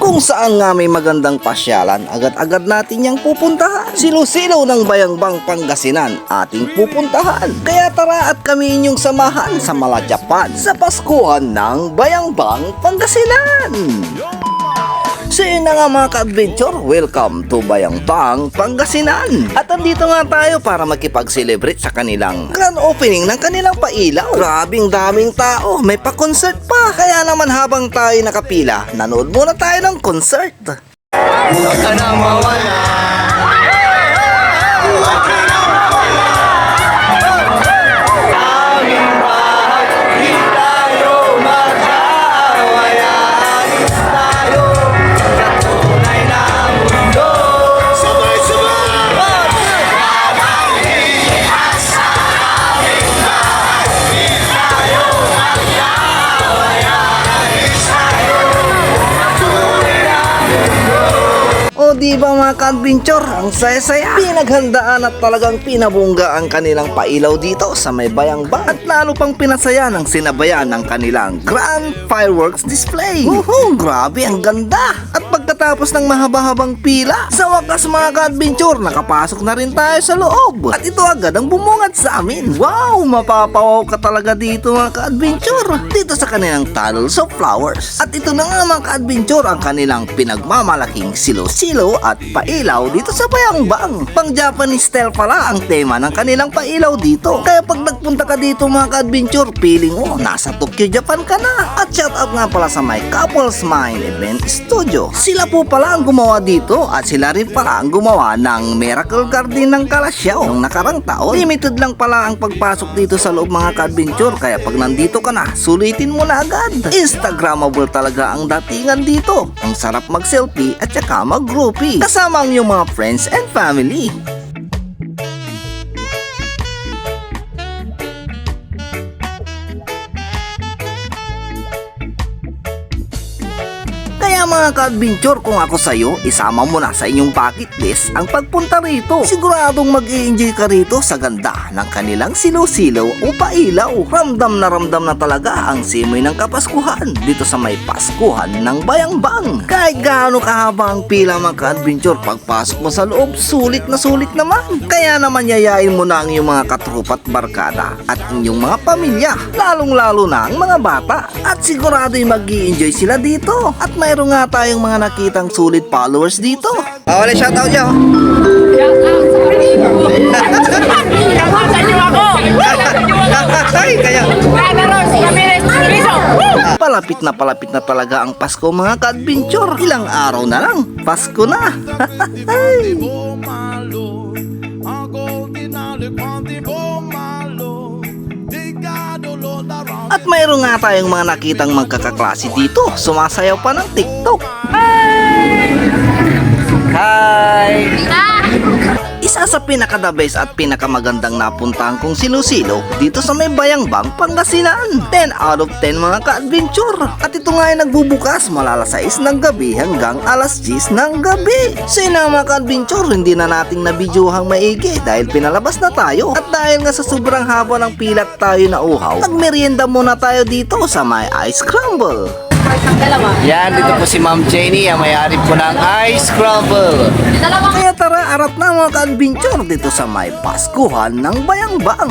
Kung saan nga may magandang pasyalan, agad-agad natin yang pupuntahan. Silu-silaw ng Bayangbang Pangasinan ating pupuntahan. Kaya tara at kami inyong samahan sa Malajapan sa Paskuhan ng Bayangbang Pangasinan. So yun na nga mga ka-adventure, welcome to Bayangbang Pangasinan. At andito nga tayo para makipag-celebrate sa kanilang grand opening ng kanilang pailaw. Grabing daming tao, may pa-concert pa. Kaya naman habang tayo nakapila, nanood muna tayo ng concert. Huwag ka na mawala. Di ba mga ka-adventure, ang saya-saya. Pinaghandaan at talagang pinabungga ang kanilang pailaw dito sa may Bayangbang. At lalo pang pinasaya ng sinabayan ng kanilang grand fireworks display. Grabe, ang ganda. At pagkatapos ng mahaba-habang pila, sa wakas mga ka-adventure, nakapasok na rin tayo sa loob. At ito agad ang bumungad sa amin. Wow, mapapawaw ka talaga dito mga ka-adventure. Dito sa kanilang tunnels of flowers. At ito na nga mga ka-adventure, ang kanilang pinagmamalaking silo-silo at pailaw dito sa Bayangbang. Pang Japanese style pala ang tema ng kanilang pailaw dito. Kaya pag nagpunta ka dito mga ka-adventure, feeling mo nasa Tokyo, Japan ka na. At shout out nga pala sa my Couples Mind Event Studio. Sila po pala ang gumawa dito at sila rin pala ang gumawa ng Miracle Garden ng Kalasyaw noong nakarang taon. Limited lang pala ang pagpasok dito sa loob mga ka-adventure, kaya pag nandito ka na, sulitin mo na agad. Instagrammable talaga ang datingan dito. Ang sarap mag-selfie at saka mag-groupie kasama ang iyong mga friends and family. Kaya mga ka-adventure, kung ako sa'yo, isama mo na sa inyong bucket list ang pagpunta rito. Siguradong mag-i-enjoy ka rito sa ganda ng kanilang silo-silaw o pailaw. Ramdam na talaga ang simoy ng Kapaskuhan dito sa may Paskuhan ng Bayangbang. Kahit gaano kahaba ang pila mga ka-adventure, pagpasok mo sa loob, sulit naman. Kaya naman yayain mo na ang iyong mga katrupa at barkada at inyong mga pamilya, lalong-lalo na ang mga bata. At sigurado'y mag-i-enjoy sila dito. At mayroon nga tayong mga nakitang sulit followers dito. Wala shoutout nyo. Shoutout sa inyo ako. Ay, kaya. Palapit na talaga ang Pasko mga ka-adventure. Ilang araw na lang, Pasko na. At mayroon nga tayong mga nakitang magkakaklase dito, sumasayaw pa ng TikTok. Hi! Isa sa pinaka-the best at pinakamagandang napuntahan kong silo-silo dito sa may Bayangbang Pangasinan. 10 out of 10 mga ka-adventure. At ito nga ay nagbubukas mula alas 6 ng gabi hanggang alas 10 ng gabi. So yun na mga ka-adventure, hindi na nating nabidyohang maigi dahil pinalabas na tayo. At dahil nga sa sobrang haba ng pilat tayo na uhaw, nagmerienda muna tayo dito sa may Ice Crumble. Yan, dito po si Ma'am Jenny, ang may-ari po ng Ice Crumble. Kaya tara, arat na mga ka-adventure dito sa may Paskuhan ng Bayangbang.